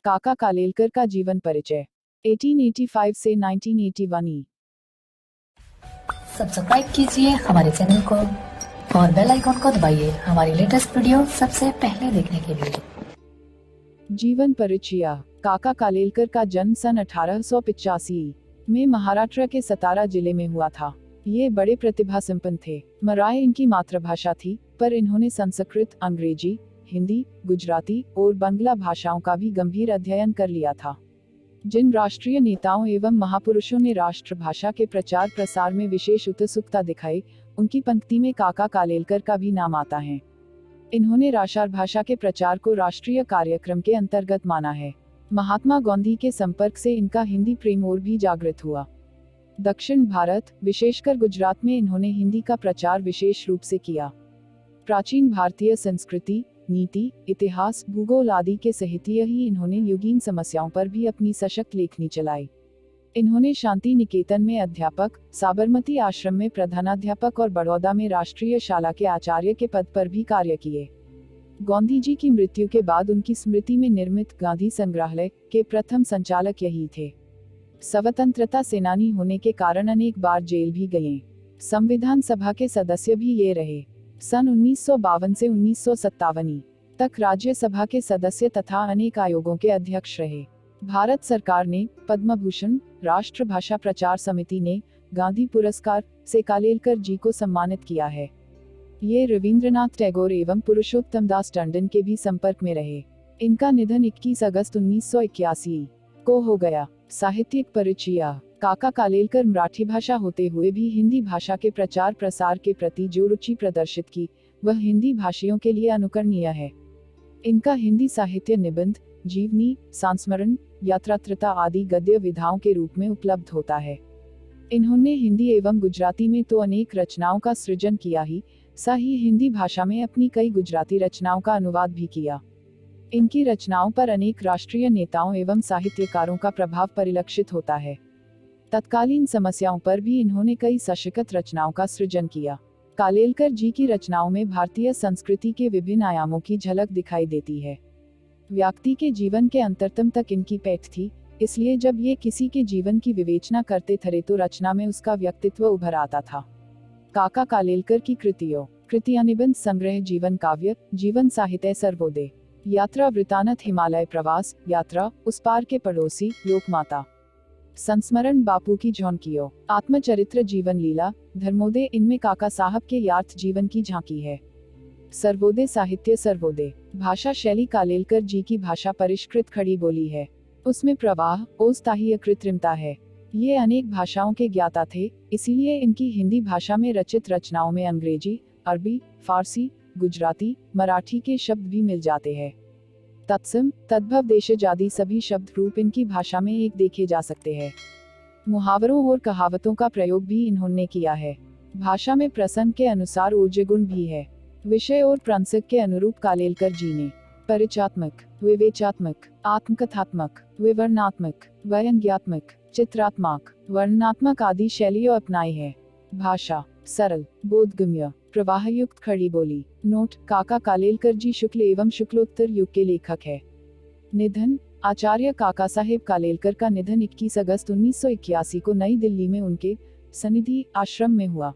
काका कालेलकर का जीवन परिचय 1885 से 1981। सब्सक्राइब कीजिए हमारे चैनल को और बेल आइकॉन को दबाइए हमारी लेटेस्ट वीडियो सबसे पहले देखने के लिए। जीवन परिचय। काका कालेलकर का जन्म सन 1885 में महाराष्ट्र के सतारा जिले में हुआ था। ये बड़े प्रतिभा संपन्न थे। मराठी इनकी मातृभाषा थी, पर इन्होंने संस्कृत, अंग्रेजी, हिंदी, गुजराती और बांग्ला भाषाओं का भी गंभीर अध्ययन कर लिया था। जिन राष्ट्रीय नेताओं एवं महापुरुषों ने राष्ट्रभाषा के प्रचार प्रसार में विशेष उत्सुकता दिखाई, उनकी पंक्ति में काका कालेलकर का भी नाम आता है। इन्होंने राष्ट्रभाषा के प्रचार को राष्ट्रीय कार्यक्रम के अंतर्गत माना है। महात्मा गांधी के संपर्क से इनका हिंदी प्रेम और भी जागृत हुआ। दक्षिण भारत, विशेषकर गुजरात में इन्होंने हिंदी का प्रचार विशेष रूप से किया। प्राचीन भारतीय संस्कृति, नीति, इतिहास, भूगोल आदि के साहित्य ही इन्होंने युगीन समस्याओं पर भी अपनी सशक्त लेखनी चलाई। इन्होंने शांति निकेतन में अध्यापक, साबरमती आश्रम में प्रधानाध्यापक और बड़ौदा में राष्ट्रीय शाला के आचार्य के पद पर भी कार्य किए। गांधी जी की मृत्यु के बाद उनकी स्मृति में निर्मित गांधी संग्रहालय के प्रथम संचालक यही थे। स्वतंत्रता सेनानी होने के कारण अनेक बार जेल भी गए। संविधान सभा के सदस्य भी ये रहे। सन 1952 से 1957 तक राज्यसभा के सदस्य तथा अनेक आयोगों के अध्यक्ष रहे। भारत सरकार ने पद्म भूषण, राष्ट्रभाषा प्रचार समिति ने गांधी पुरस्कार से कालेलकर जी को सम्मानित किया है। ये रविंद्रनाथ टैगोर एवं पुरुषोत्तम दास टंडन के भी संपर्क में रहे। इनका निधन 21 अगस्त 1981 को हो गया। साहित्यिक परिचय। काका कालेलकर मराठी भाषा होते हुए भी हिंदी भाषा के प्रचार प्रसार के प्रति जो रुचि प्रदर्शित की, वह हिंदी भाषियों के लिए अनुकरणीय है। इनका हिंदी साहित्य निबंध, जीवनी, संस्मरण, यात्रात्रिता आदि गद्य विधाओं के रूप में उपलब्ध होता है। इन्होंने हिंदी एवं गुजराती में तो अनेक रचनाओं का सृजन किया ही, साही हिंदी भाषा में अपनी कई गुजराती रचनाओं का अनुवाद भी किया। इनकी रचनाओं पर अनेक राष्ट्रीय नेताओं एवं साहित्यकारों का प्रभाव परिलक्षित होता है। तत्कालीन समस्याओं पर भी इन्होंने कई सशक्त रचनाओं का सृजन किया। कालेलकर जी की रचनाओं में भारतीय संस्कृति के विभिन्न आयामों की झलक दिखाई देती है। व्यक्ति के जीवन के अंतरतम तक इनकी पैठ थी, इसलिए जब ये किसी के जीवन की विवेचना करते थे तो रचना में उसका व्यक्तित्व उभर आता था। काका कालेलकर की कृतियां निबंध संग्रह, जीवन काव्य, जीवन साहित्य, सर्वोदय, यात्रा वृतांत, हिमालय प्रवास, यात्रा, उस पार के पड़ोसी, लोकमाता, संस्मरण, बापू की झोंकियों, आत्मचरित्र, जीवन लीला, धर्मोदय, इनमें काका साहब के यार्थ जीवन की झांकी है। सर्वोदय साहित्य। सर्वोदय भाषा शैली कालेलकर जी की भाषा परिष्कृत खड़ी बोली है। उसमें प्रवाह, ओजताहीय कृत्रिमता है। ये अनेक भाषाओं के ज्ञाता थे, इसीलिए इनकी हिंदी भाषा में रचित रचनाओं में अंग्रेजी, अरबी, फारसी, गुजराती, मराठी के शब्द भी मिल जाते हैं। तत्सम, तद्भव, देशज आदि सभी शब्द रूप इनकी भाषा में एक देखे जा सकते हैं। मुहावरों और कहावतों का प्रयोग भी इन्होंने किया है। भाषा में प्रसंग के अनुसार ऊर्जा गुण भी है। विषय और प्रसंग के अनुरूप कालेलकर जी ने परिचयात्मक, विवेचनात्मक, आत्मकथात्मक, विवरणात्मक, व्यंग्यात्मक, चित्रात्मक, वर्णनात्मक आदि शैलियों अपनाई है। भाषा सरल, बोधगम्य, प्रवाहयुक्त खड़ी बोली। नोट: काका कालेलकर जी शुक्ल एवं शुक्लोत्तर युग के लेखक है। निधन: आचार्य काका साहेब कालेलकर का निधन 21 अगस्त 1981 को नई दिल्ली में उनके सनिधि आश्रम में हुआ।